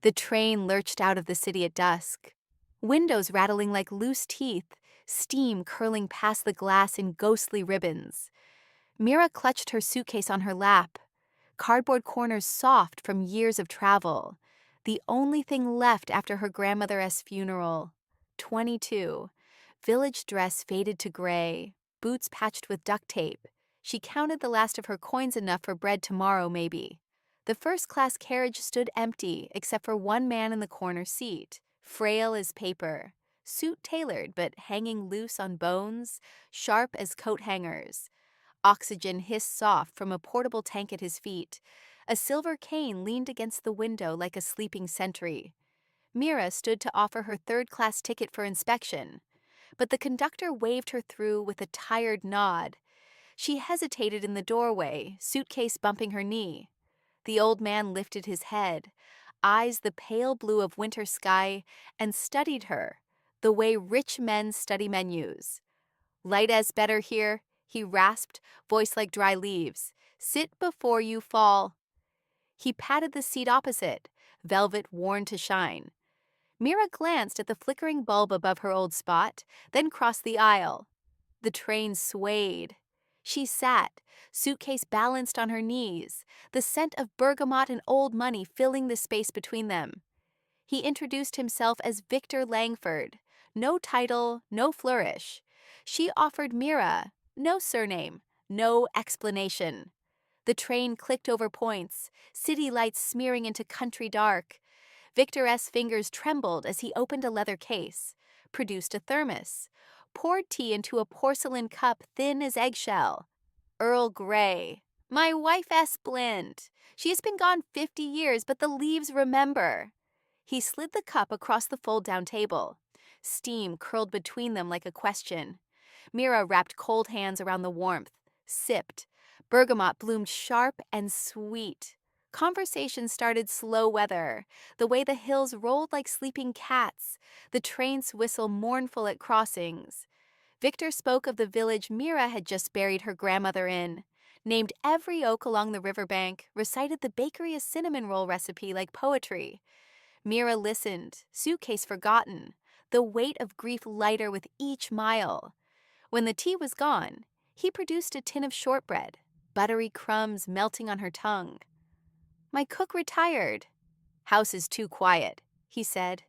The train lurched out of the city at dusk. Windows rattling like loose teeth, steam curling past the glass in ghostly ribbons. Mira clutched her suitcase on her lap, cardboard corners soft from years of travel. The only thing left after her grandmother's funeral. 22. Village dress faded to gray, boots patched with duct tape. She counted the last of her coins, enough for bread tomorrow, maybe. The first-class carriage stood empty except for one man in the corner seat, frail as paper, suit tailored but hanging loose on bones, sharp as coat hangers. Oxygen hissed soft from a portable tank at his feet. A silver cane leaned against the window like a sleeping sentry. Mira stood to offer her third-class ticket for inspection, but the conductor waved her through with a tired nod. She hesitated in the doorway, suitcase bumping her knee. The old man lifted his head, eyes the pale blue of winter sky, and studied her, the way rich men study menus. "Light as better here," he rasped, voice like dry leaves. "Sit before you fall." He patted the seat opposite, velvet worn to shine. Mira glanced at the flickering bulb above her old spot, then crossed the aisle. The train swayed. She sat, suitcase balanced on her knees, the scent of bergamot and old money filling the space between them. He introduced himself as Victor Langford. No title, no flourish. She offered Mira, no surname, no explanation. The train clicked over points, city lights smearing into country dark. Victor's fingers trembled as he opened a leather case, produced a thermos, poured tea into a porcelain cup thin as eggshell. Earl Grey. "My wife blend. She has been gone 50 years, but the leaves remember." He slid the cup across the fold-down table. Steam curled between them like a question. Mira wrapped cold hands around the warmth, sipped. Bergamot bloomed sharp and sweet. Conversation started slow weather, the way the hills rolled like sleeping cats, the train's whistle mournful at crossings. Victor spoke of the village Mira had just buried her grandmother in, named every oak along the riverbank, recited the bakery's cinnamon roll recipe like poetry. Mira listened, suitcase forgotten, the weight of grief lighter with each mile. When the tea was gone, he produced a tin of shortbread, buttery crumbs melting on her tongue. "My cook retired." "House is too quiet," he said,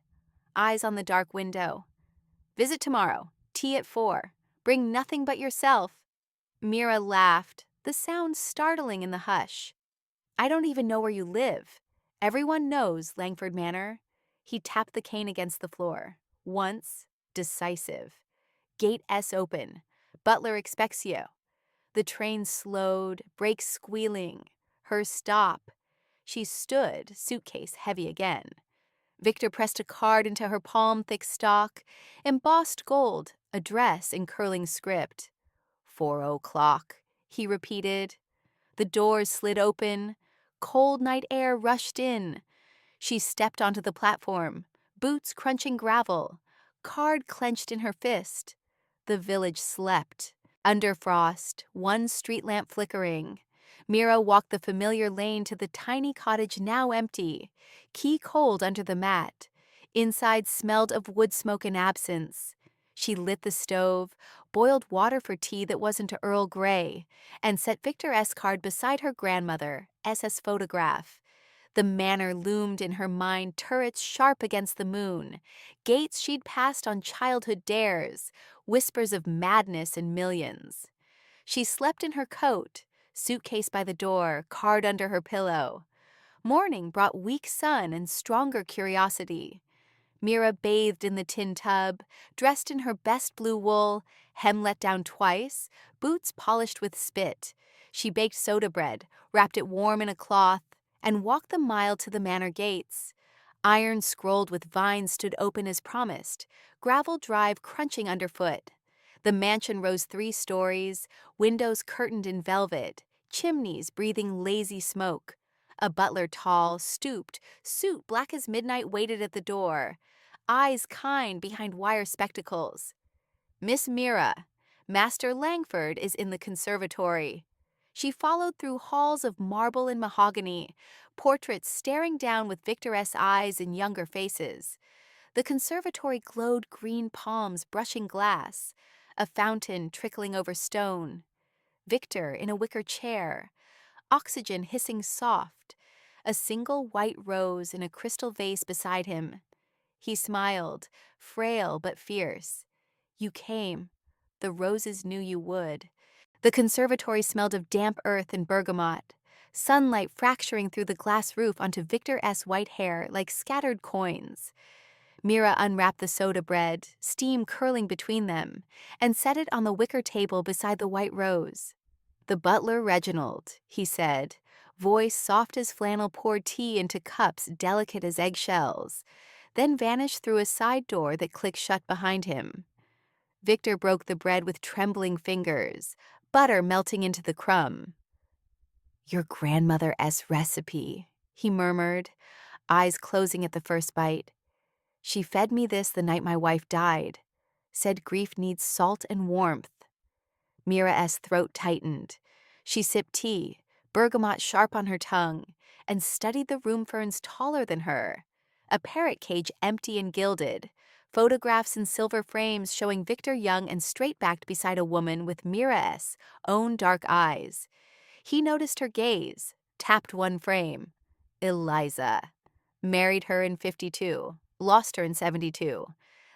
eyes on the dark window. "Visit tomorrow, tea at 4. Bring nothing but yourself." Mira laughed, the sound startling in the hush. "I don't even know where you live. Everyone knows Langford Manor." He tapped the cane against the floor. Once, decisive. Gate S open. Butler expects you. The train slowed, brakes squealing. Her stop. She stood, suitcase heavy again. Victor pressed a card into her palm-thick stock, embossed gold, address in curling script. 4:00, he repeated. The doors slid open. Cold night air rushed in. She stepped onto the platform, boots crunching gravel, card clenched in her fist. The village slept. Under frost, one street lamp flickering. Mira walked the familiar lane to the tiny cottage now empty, key cold under the mat. Inside smelled of wood smoke and absence. She lit the stove, boiled water for tea that wasn't Earl Grey, and set Victor's card beside her grandmother, SS photograph. The manor loomed in her mind, turrets sharp against the moon, gates she'd passed on childhood dares, whispers of madness and millions. She slept in her coat, suitcase by the door, card under her pillow. Morning brought weak sun and stronger curiosity. Mira bathed in the tin tub, dressed in her best blue wool, hem let down twice, boots polished with spit. She baked soda bread, wrapped it warm in a cloth, and walked the mile to the manor gates. Iron scrolled with vines stood open as promised, gravel drive crunching underfoot. The mansion rose 3 stories, windows curtained in velvet, chimneys breathing lazy smoke. A butler tall, stooped, suit black as midnight waited at the door, eyes kind behind wire spectacles. "Miss Mira, Master Langford is in the conservatory." She followed through halls of marble and mahogany, portraits staring down with Victor-esque eyes in younger faces. The conservatory glowed green palms brushing glass, a fountain trickling over stone, Victor in a wicker chair, oxygen hissing soft, a single white rose in a crystal vase beside him. He smiled, frail but fierce. You came. The roses knew you would. The conservatory smelled of damp earth and bergamot, sunlight fracturing through the glass roof onto Victor-esque white hair like scattered coins. Mira unwrapped the soda bread, steam curling between them, and set it on the wicker table beside the white rose. The butler Reginald, he said, voice soft as flannel, poured tea into cups delicate as eggshells, then vanished through a side door that clicked shut behind him. Victor broke the bread with trembling fingers, butter melting into the crumb. Your grandmother's recipe, he murmured, eyes closing at the first bite. She fed me this the night my wife died, said grief needs salt and warmth. Mira's throat tightened. She sipped tea, bergamot sharp on her tongue, and studied the room ferns taller than her. A parrot cage empty and gilded, photographs in silver frames showing Victor young and straight-backed beside a woman with Mira's own dark eyes. He noticed her gaze, tapped one frame. Eliza. Married her in 52, lost her in 72.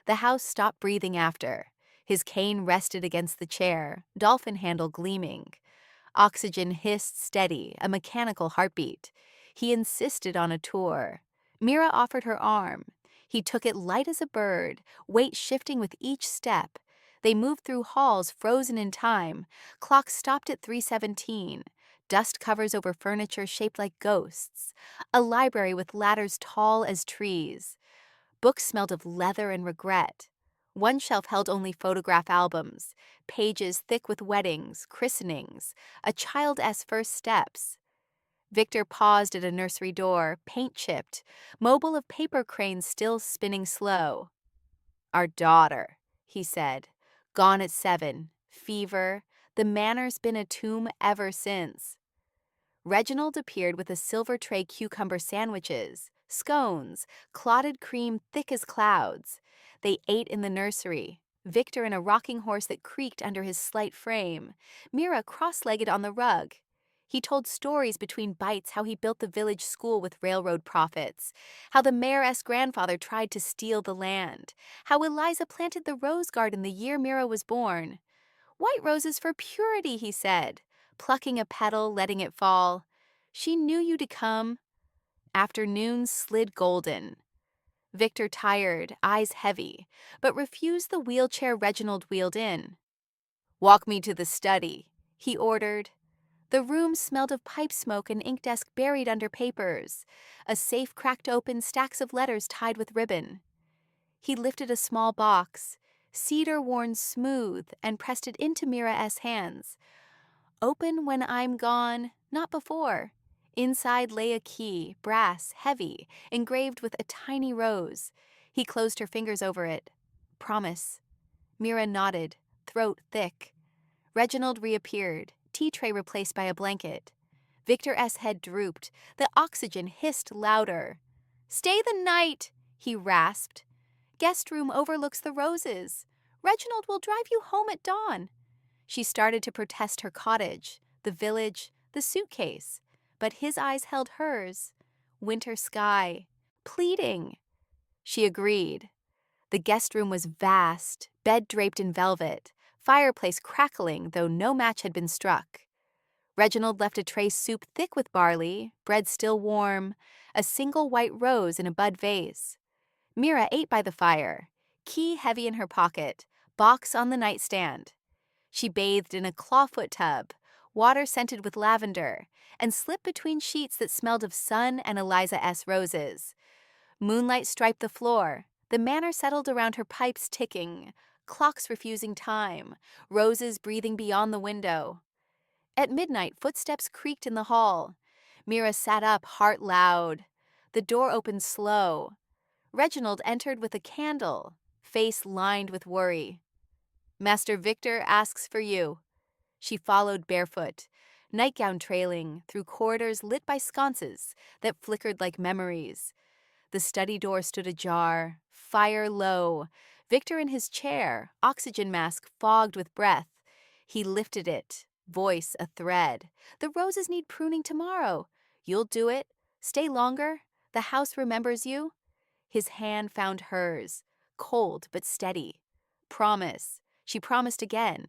The house stopped breathing after. His cane rested against the chair, dolphin handle gleaming. Oxygen hissed steady, a mechanical heartbeat. He insisted on a tour. Mira offered her arm. He took it light as a bird, weight shifting with each step. They moved through halls frozen in time. Clocks stopped at 3:17. Dust covers over furniture shaped like ghosts. A library with ladders tall as trees. Books smelled of leather and regret. One shelf held only photograph albums, pages thick with weddings, christenings, a child's first steps. Victor paused at a nursery door, paint chipped, mobile of paper cranes still spinning slow. Our daughter, he said, gone at 7, fever, the manor's been a tomb ever since. Reginald appeared with a silver tray cucumber sandwiches, scones, clotted cream thick as clouds. They ate in the nursery, Victor in a rocking horse that creaked under his slight frame, Mira cross-legged on the rug. He told stories between bites how he built the village school with railroad profits, how the mayor's grandfather tried to steal the land, how Eliza planted the rose garden the year Mira was born. White roses for purity, he said, plucking a petal, letting it fall. She knew you to come. Afternoons slid golden. Victor tired, eyes heavy, but refused the wheelchair Reginald wheeled in. Walk me to the study, he ordered. The room smelled of pipe smoke and ink desk buried under papers, a safe cracked open, stacks of letters tied with ribbon. He lifted a small box, cedar worn smooth, and pressed it into Mira's hands. Open when I'm gone, not before. Inside lay a key, brass, heavy, engraved with a tiny rose. He closed her fingers over it. Promise. Mira nodded, throat thick. Reginald reappeared, tea tray replaced by a blanket. Victor's head drooped. The oxygen hissed louder. Stay the night, he rasped. Guest room overlooks the roses. Reginald will drive you home at dawn. She started to protest her cottage, the village, the suitcase, but his eyes held hers. Winter sky, pleading. She agreed. The guest room was vast, bed draped in velvet, fireplace crackling though no match had been struck. Reginald left a tray soup thick with barley, bread still warm, a single white rose in a bud vase. Mira ate by the fire, key heavy in her pocket, box on the nightstand. She bathed in a clawfoot tub, water scented with lavender, and slipped between sheets that smelled of sun and Eliza's roses. Moonlight striped the floor. The manor settled around her pipes ticking, clocks refusing time, roses breathing beyond the window. At midnight, footsteps creaked in the hall. Mira sat up, heart loud. The door opened slow. Reginald entered with a candle, face lined with worry. Master Victor asks for you. She followed barefoot. nightgown trailing through corridors lit by sconces that flickered like memories. The study door stood ajar, fire low. Victor in his chair, oxygen mask fogged with breath. He lifted it, voice a thread. The roses need pruning tomorrow. You'll do it. Stay longer. The house remembers you. His hand found hers, cold but steady. Promise. She promised again.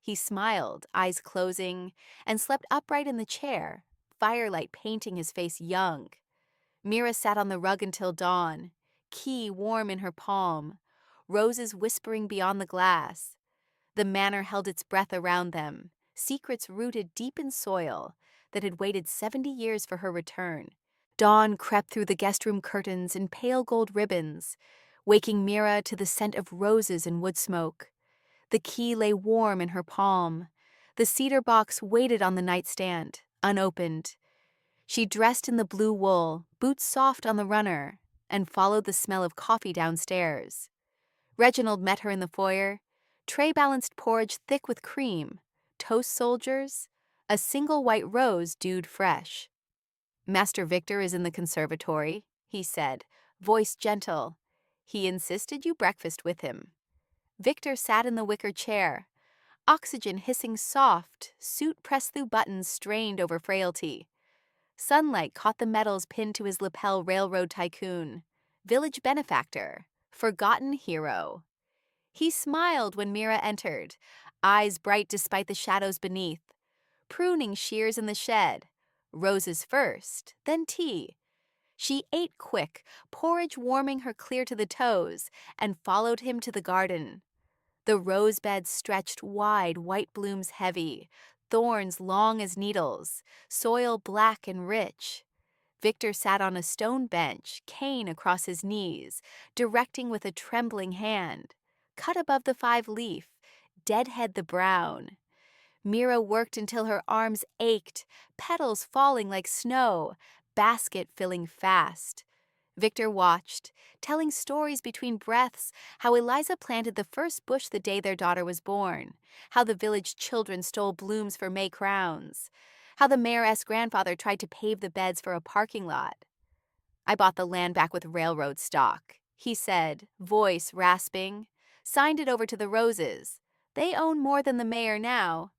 He smiled, eyes closing, and slept upright in the chair, firelight painting his face young. Mira sat on the rug until dawn, key warm in her palm, roses whispering beyond the glass. The manor held its breath around them, secrets rooted deep in soil that had waited 70 years for her return. Dawn crept through the guest room curtains in pale gold ribbons, waking Mira to the scent of roses and wood smoke. The key lay warm in her palm. The cedar box waited on the nightstand, unopened. She dressed in the blue wool, boots soft on the runner, and followed the smell of coffee downstairs. Reginald met her in the foyer, tray-balanced porridge thick with cream, toast soldiers, a single white rose dewed fresh. "Master Victor is in the conservatory," he said, voice gentle. "He insisted you breakfast with him." Victor sat in the wicker chair, oxygen hissing soft, suit pressed-through buttons strained over frailty. Sunlight caught the medals pinned to his lapel. Railroad tycoon, village benefactor, forgotten hero. He smiled when Mira entered, eyes bright despite the shadows beneath. Pruning shears in the shed. Roses first, then tea. She ate quick, porridge warming her clear to the toes, and followed him to the garden. The rose beds stretched wide, white blooms heavy, thorns long as needles, soil black and rich. Victor sat on a stone bench, cane across his knees, directing with a trembling hand. Cut above the 5-leaf, deadhead the brown. Mira worked until her arms ached, petals falling like snow, basket filling fast. Victor watched, telling stories between breaths, how Eliza planted the first bush the day their daughter was born, how the village children stole blooms for May crowns, how the mayoress grandfather tried to pave the beds for a parking lot. "I bought the land back with railroad stock," he said, voice rasping. "Signed it over to the Roses. They own more than the mayor now."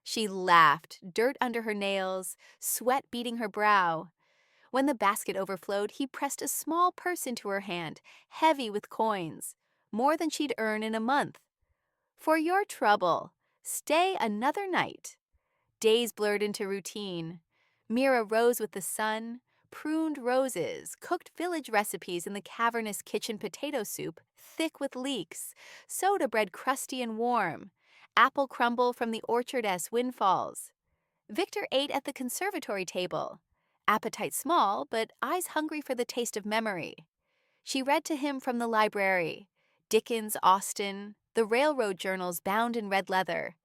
She laughed, dirt under her nails, sweat beading her brow. When the basket overflowed, he pressed a small purse into her hand, heavy with coins, more than she'd earn in a month. "For your trouble. Stay another night." Days blurred into routine. Mira rose with the sun, pruned roses, cooked village recipes in the cavernous kitchen. Potato soup, thick with leeks, soda bread crusty and warm, apple crumble from the orchard-esque windfalls. Victor ate at the conservatory table, appetite small, but eyes hungry for the taste of memory. She read to him from the library, Dickens, Austen, the railroad journals bound in red leather.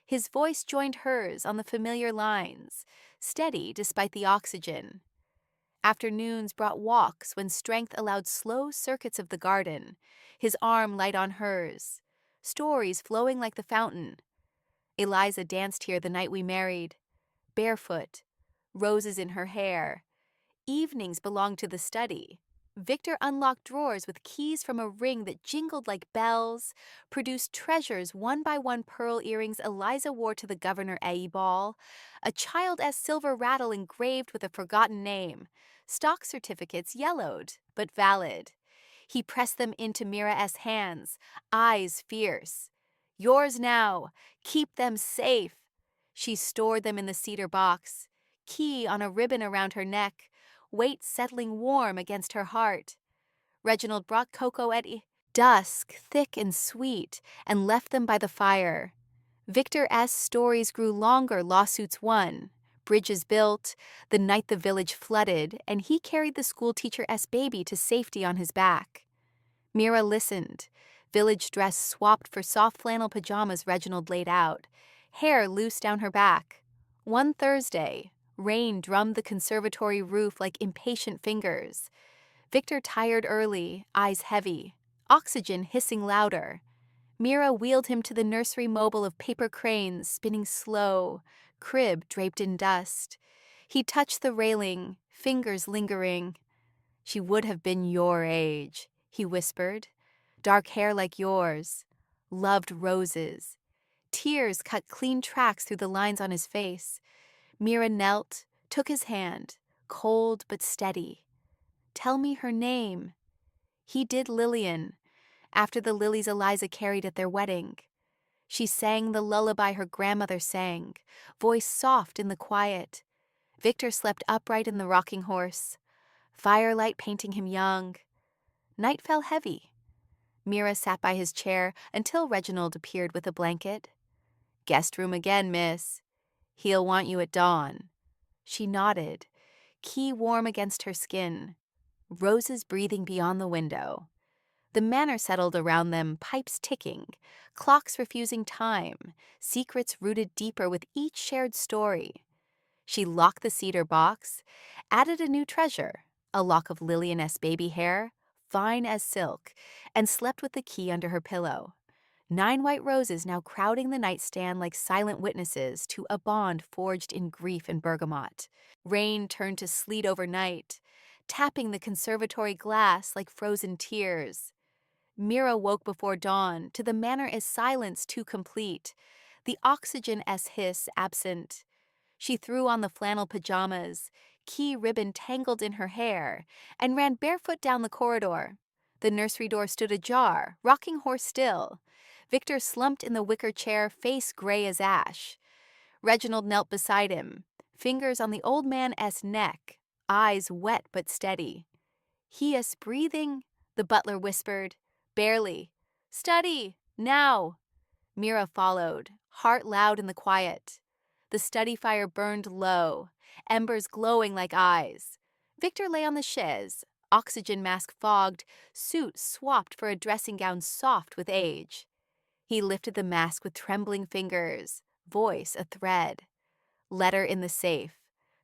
His voice joined hers on the familiar lines, steady despite the oxygen. Afternoons brought walks when strength allowed slow circuits of the garden, his arm light on hers, stories flowing like the fountain. "Eliza danced here the night we married, barefoot, roses in her hair. Evenings belonged to the study." Victor unlocked drawers with keys from a ring that jingled like bells, produced treasures one by one. Pearl earrings Eliza wore to the Governor A. ball, a child-esque silver rattle engraved with a forgotten name, stock certificates yellowed but valid. He pressed them into Mira's hands, eyes fierce. "Yours now. Keep them safe." She stored them in the cedar box, key on a ribbon around her neck, weight settling warm against her heart. Reginald brought cocoa at dusk, thick and sweet, and left them by the fire. Victor's stories grew longer. Lawsuits won, bridges built, the night the village flooded, and he carried the schoolteacher's baby to safety on his back. Mira listened, village dress swapped for soft flannel pajamas Reginald laid out, hair loose down her back. One Thursday, rain drummed the conservatory roof like impatient fingers. Victor tired early, eyes heavy, oxygen hissing louder. Mira wheeled him to the nursery mobile of paper cranes spinning slow, crib draped in dust. He touched the railing, fingers lingering. "She would have been your age," he whispered. "Dark hair like yours. Loved roses." Tears cut clean tracks through the lines on his face. Mira knelt, took his hand, cold but steady. "Tell me her name." He did Lillian, after the lilies Eliza carried at their wedding. She sang the lullaby her grandmother sang, voice soft in the quiet. Victor slept upright in the rocking horse, firelight painting him young. Night fell heavy. Mira sat by his chair until Reginald appeared with a blanket. "Guest room again, miss. He'll want you at dawn." She nodded, key warm against her skin, roses breathing beyond the window. The manor settled around them, pipes ticking, clocks refusing time, secrets rooted deeper with each shared story. She locked the cedar box, added a new treasure, a lock of Lillian-esque baby hair, fine as silk, and slept with the key under her pillow. 9 white roses now crowding the nightstand like silent witnesses to a bond forged in grief and bergamot. Rain turned to sleet overnight, tapping the conservatory glass like frozen tears. Mira woke before dawn to the manor as silence too complete, the oxygen-esque hiss absent. She threw on the flannel pajamas, key ribbon tangled in her hair, and ran barefoot down the corridor. The nursery door stood ajar, rocking horse still. Victor slumped in the wicker chair, face gray as ash. Reginald knelt beside him, fingers on the old man's neck, eyes wet but steady. "He is breathing," the butler whispered. "Barely. Study, now." Mira followed, heart loud in the quiet. The study fire burned low, embers glowing like eyes. Victor lay on the chaise, oxygen mask fogged, suit swapped for a dressing gown soft with age. He lifted the mask with trembling fingers, voice a thread. "Letter in the safe.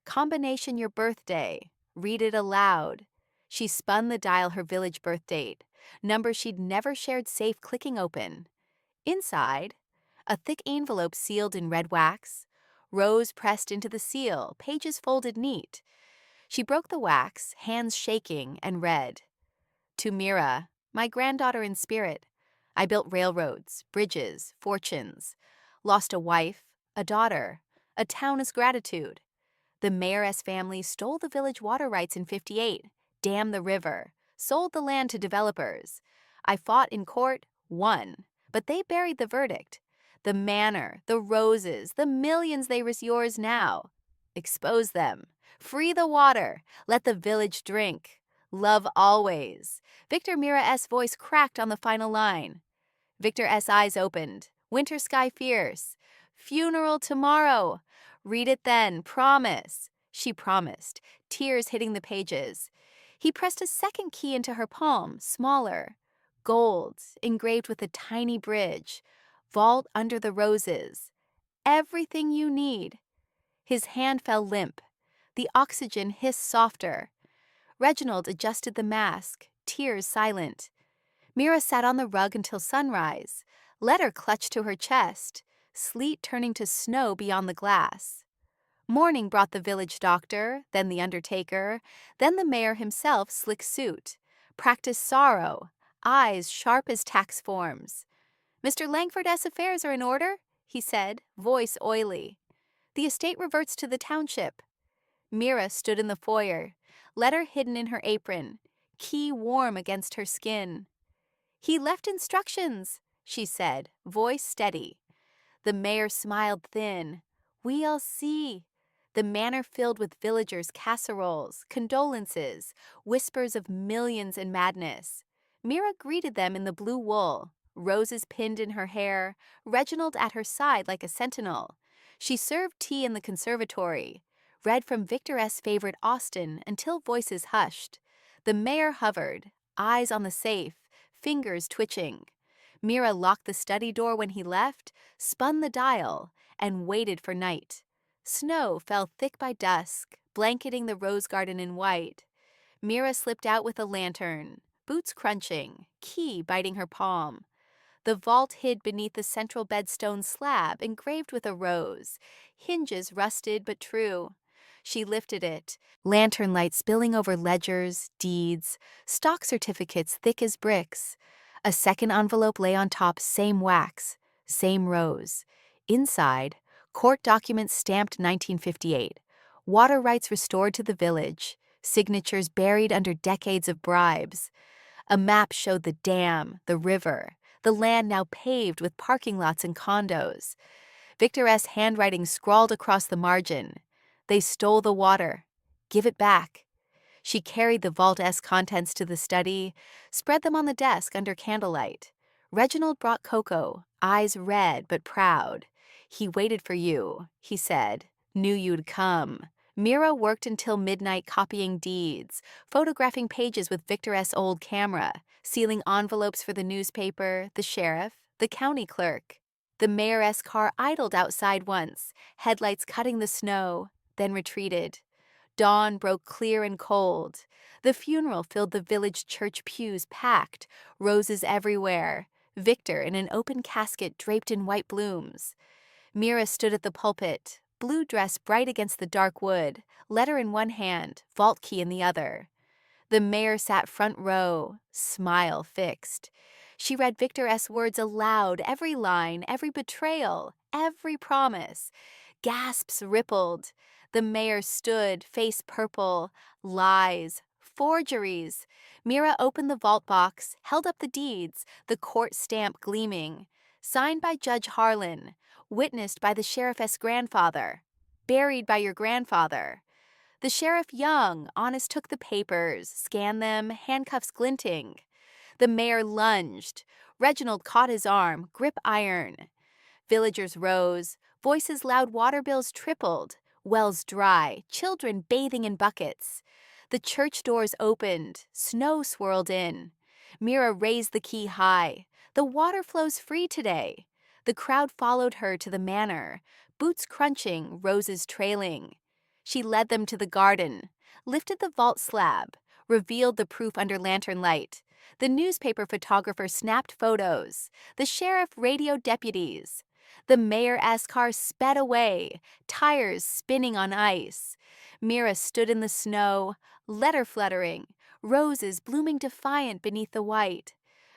Combination your birthday. Read it aloud." She spun the dial her village birth date, number she'd never shared safe clicking open. Inside, a thick envelope sealed in red wax, rose pressed into the seal, pages folded neat. She broke the wax, hands shaking, and read. "To Mira, my granddaughter in spirit. I built railroads, bridges, fortunes. Lost a wife, a daughter, a town as gratitude. The mayoress family stole the village water rights in '58, dammed the river, sold the land to developers. I fought in court, won, but they buried the verdict. The manor, the roses, the millions they was yours now. Expose them. Free the water. Let the village drink. Love always." Victor Mira's voice cracked on the final line. Victor S. eyes opened. Winter sky fierce. "Funeral tomorrow. Read it then, promise." She promised, tears hitting the pages. He pressed a second key into her palm, smaller. Gold, engraved with a tiny bridge. Vault under the roses. Everything you need. His hand fell limp. The oxygen hissed softer. Reginald adjusted the mask, tears silent. Mira sat on the rug until sunrise, letter clutched to her chest, sleet turning to snow beyond the glass. Morning brought the village doctor, then the undertaker, then the mayor himself, slick suit, practiced sorrow, eyes sharp as tax forms. "Mr. Langford's affairs are in order," he said, voice oily. "The estate reverts to the township." Mira stood in the foyer, letter hidden in her apron, key warm against her skin. "He left instructions," she said, voice steady. The mayor smiled thin. "We'll see." The manor filled with villagers' casseroles, condolences, whispers of millions and madness. Mira greeted them in the blue wool, roses pinned in her hair, Reginald at her side like a sentinel. She served tea in the conservatory, read from Victor's favorite Austen until voices hushed. The mayor hovered, eyes on the safe, fingers twitching. Mira locked the study door when he left, spun the dial, and waited for night. Snow fell thick by dusk, blanketing the rose garden in white. Mira slipped out with a lantern, boots crunching, key biting her palm. The vault hid beneath the central bedstone slab engraved with a rose, hinges rusted but true. She lifted it, lantern light spilling over ledgers, deeds, stock certificates thick as bricks. A second envelope lay on top, same wax, same rose. Inside, court documents stamped 1958, water rights restored to the village, signatures buried under decades of bribes. A map showed the dam, the river, the land now paved with parking lots and condos. Victor S. handwriting scrawled across the margin. They stole the water. Give it back. She carried the Vault S contents to the study, spread them on the desk under candlelight. Reginald brought cocoa, eyes red but proud. He waited for you, he said. Knew you'd come. Mira worked until midnight copying deeds, photographing pages with Victor S. old camera, sealing envelopes for the newspaper, the sheriff, the county clerk. The mayor's car idled outside once, headlights cutting the snow, then retreated. Dawn broke clear and cold. The funeral filled the village church pews packed, roses everywhere, Victor in an open casket draped in white blooms. Mira stood at the pulpit, blue dress bright against the dark wood, letter in one hand, vault key in the other. The mayor sat front row, smile fixed. She read Victor S. words aloud, every line, every betrayal, every promise. Gasps rippled. The mayor stood, face purple. Lies, forgeries. Mira opened the vault box, held up the deeds, the court stamp gleaming. Signed by Judge Harlan, witnessed by the sheriff's grandfather, buried by your grandfather. The sheriff young, honest took the papers, scanned them, handcuffs glinting. The mayor lunged. Reginald caught his arm, grip iron. Villagers rose, voices loud, water bills tripled, wells dry, children bathing in buckets. The church doors opened, snow swirled in. Mira raised the key high. The water flows free today. The crowd followed her to the manor, boots crunching, roses trailing. She led them to the garden, lifted the vault slab, revealed the proof under lantern light. The newspaper photographer snapped photos. The sheriff radioed deputies. The mayor's car sped away, tires spinning on ice. Mira stood in the snow, letter fluttering, roses blooming defiant beneath the white.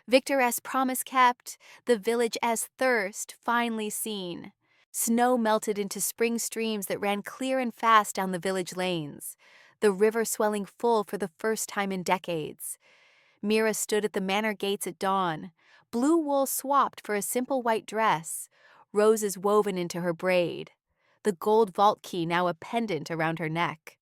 Victor S. promise kept, the village as thirst finally seen. Snow melted into spring streams that ran clear and fast down the village lanes, the river swelling full for the first time in decades. Mira stood at the manor gates at dawn, blue wool swapped for a simple white dress, roses woven into her braid, the gold vault key now a pendant around her neck.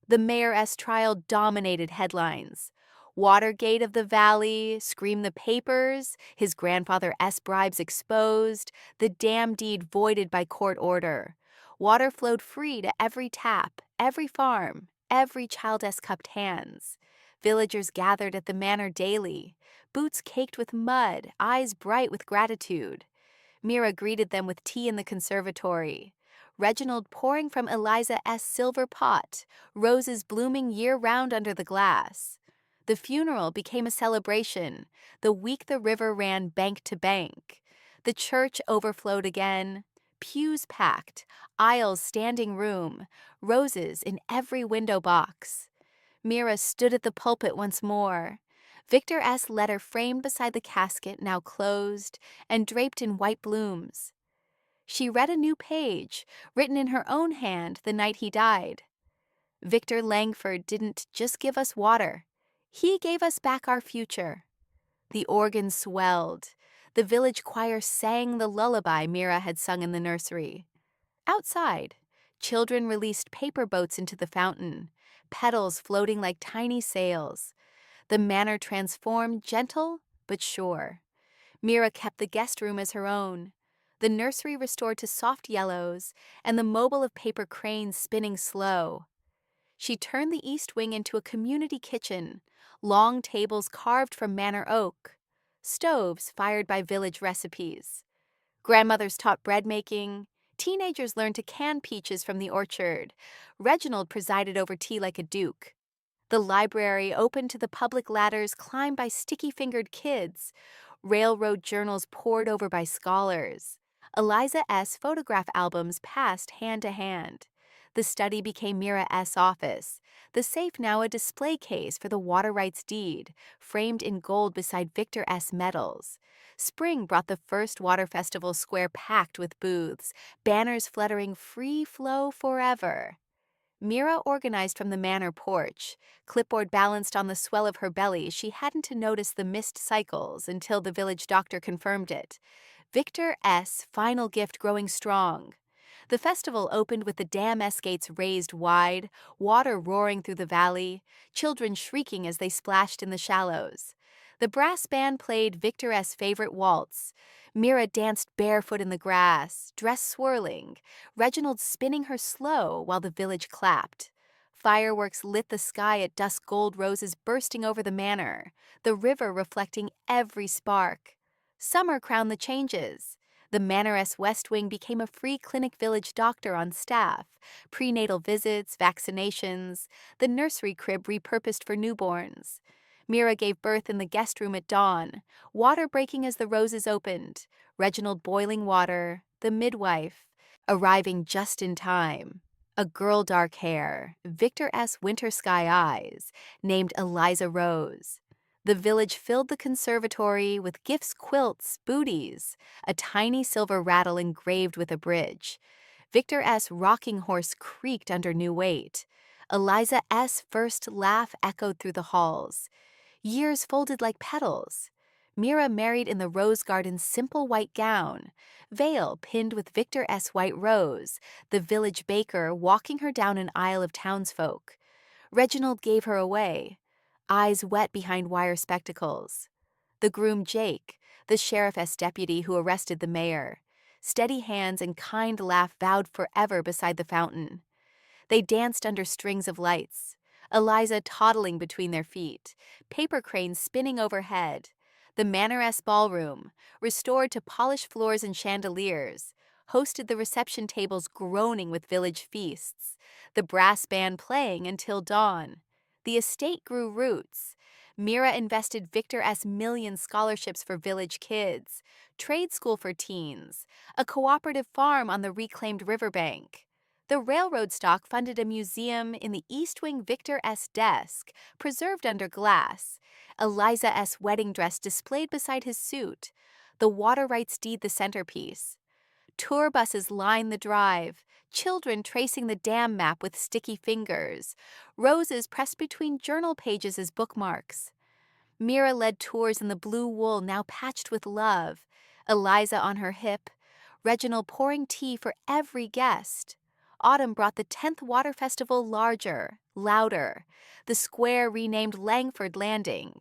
The mayor's trial dominated headlines. Watergate of the Valley, screamed the papers, his grandfather S. bribes exposed, the dam deed voided by court order. Water flowed free to every tap, every farm, every child S. cupped hands. Villagers gathered at the manor daily, boots caked with mud, eyes bright with gratitude. Mira greeted them with tea in the conservatory. Reginald pouring from Eliza S. silver pot, roses blooming year-round under the glass. The funeral became a celebration, the week the river ran bank to bank. The church overflowed again, pews packed, aisles standing room, roses in every window box. Mira stood at the pulpit once more. Victor S. letter framed beside the casket, now closed, and draped in white blooms. She read a new page, written in her own hand the night he died. Victor Langford didn't just give us water. He gave us back our future. The organ swelled. The village choir sang the lullaby Mira had sung in the nursery. Outside, children released paper boats into the fountain, petals floating like tiny sails. The manor transformed, gentle but sure. Mira kept the guest room as her own, the nursery restored to soft yellows, and the mobile of paper cranes spinning slow. She turned the east wing into a community kitchen, long tables carved from manor oak, stoves fired by village recipes. Grandmothers taught bread making, teenagers learned to can peaches from the orchard. Reginald presided over tea like a duke. The library open to the public ladders climbed by sticky-fingered kids. Railroad journals pored over by scholars. Eliza S. photograph albums passed hand to hand. The study became Mira S. office. The safe now a display case for the water rights deed, framed in gold beside Victor S. medals. Spring brought the first water festival square packed with booths, banners fluttering "Free Flow Forever." Mira organized from the manor porch. Clipboard balanced on the swell of her belly, she hadn't noticed the missed cycles until the village doctor confirmed it. Victor S. final gift growing strong. The festival opened with the dam S gates raised wide, water roaring through the valley, children shrieking as they splashed in the shallows. The brass band played Victor S. favorite waltz. Mira danced barefoot in the grass, dress swirling, Reginald spinning her slow while the village clapped. Fireworks lit the sky at dusk, gold roses bursting over the manor, the river reflecting every spark. Summer crowned the changes. The Manoress West Wing became a free clinic, village doctor on staff, prenatal visits, vaccinations, the nursery crib repurposed for newborns. Mira gave birth in the guest room at dawn, water breaking as the roses opened, Reginald boiling water, the midwife, arriving just in time. A girl, dark hair, Victor S. winter sky eyes, named Eliza Rose. The village filled the conservatory with gifts, quilts, booties, a tiny silver rattle engraved with a bridge. Victor S. rocking horse creaked under new weight. Eliza S. first laugh echoed through the halls. Years folded like petals. Mira married in the rose garden's simple white gown, veil pinned with Victor S. white rose, the village baker walking her down an aisle of townsfolk. Reginald gave her away, eyes wet behind wire spectacles. The groom Jake, the sheriff's deputy who arrested the mayor. Steady hands and kind laugh vowed forever beside the fountain. They danced under strings of lights, Eliza toddling between their feet, paper cranes spinning overhead. The Manoress ballroom, restored to polished floors and chandeliers, hosted the reception tables groaning with village feasts, the brass band playing until dawn. The estate grew roots. Mira invested Victor S. million scholarships for village kids, trade school for teens, a cooperative farm on the reclaimed riverbank. The railroad stock funded a museum in the East Wing, Victor S. desk, preserved under glass, Eliza S. wedding dress displayed beside his suit, the water rights deed the centerpiece. Tour buses lined the drive, children tracing the dam map with sticky fingers, roses pressed between journal pages as bookmarks. Mira led tours in the blue wool now patched with love, Eliza on her hip, Reginald pouring tea for every guest. Autumn brought the 10th Water Festival larger, louder, the square renamed Langford Landing.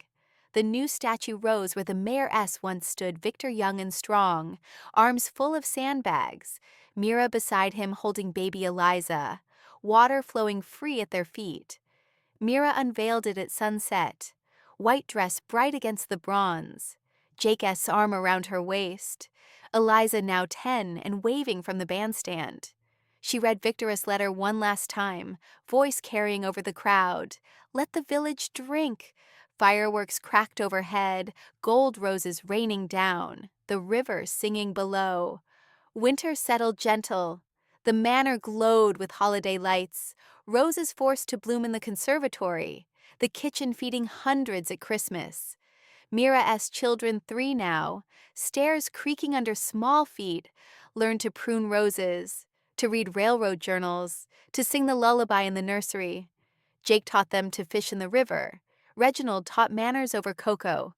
The new statue rose where the mayoress once stood, Victor young and strong, arms full of sandbags, Mira beside him holding baby Eliza, water flowing free at their feet. Mira unveiled it at sunset, white dress bright against the bronze, Jake's arm around her waist, Eliza now 10 and waving from the bandstand. She read Victor's letter one last time, voice carrying over the crowd. Let the village drink. Fireworks cracked overhead, gold roses raining down, the river singing below. Winter settled gentle. The manor glowed with holiday lights, roses forced to bloom in the conservatory, the kitchen feeding hundreds at Christmas. Mira's children, 3 now, stairs creaking under small feet, learned to prune roses, to read railroad journals, to sing the lullaby in the nursery. Jake taught them to fish in the river. Reginald taught manners over cocoa.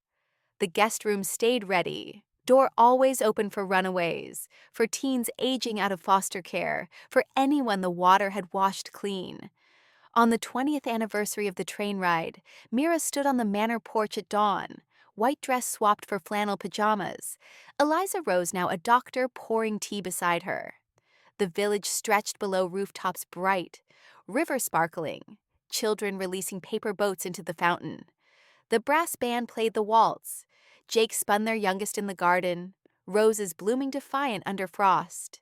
The guest room stayed ready, door always open for runaways, for teens aging out of foster care, for anyone the water had washed clean. On the 20th anniversary of the train ride, Mira stood on the manor porch at dawn, white dress swapped for flannel pajamas. Eliza Rose now a doctor pouring tea beside her. The village stretched below rooftops bright, river sparkling, children releasing paper boats into the fountain. The brass band played the waltz. Jake spun their youngest in the garden, roses blooming defiant under frost.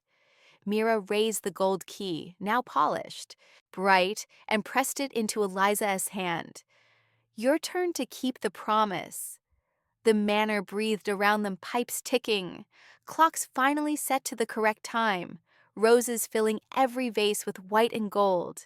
Mira raised the gold key, now polished, bright, and pressed it into Eliza's hand. Your turn to keep the promise. The manor breathed around them, pipes ticking. Clocks finally set to the correct time, roses filling every vase with white and gold.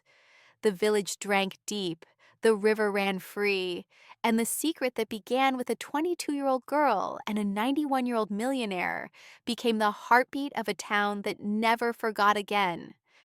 The village drank deep, the river ran free, and the secret that began with a 22-year-old girl and a 91-year-old millionaire became the heartbeat of a town that never forgot again.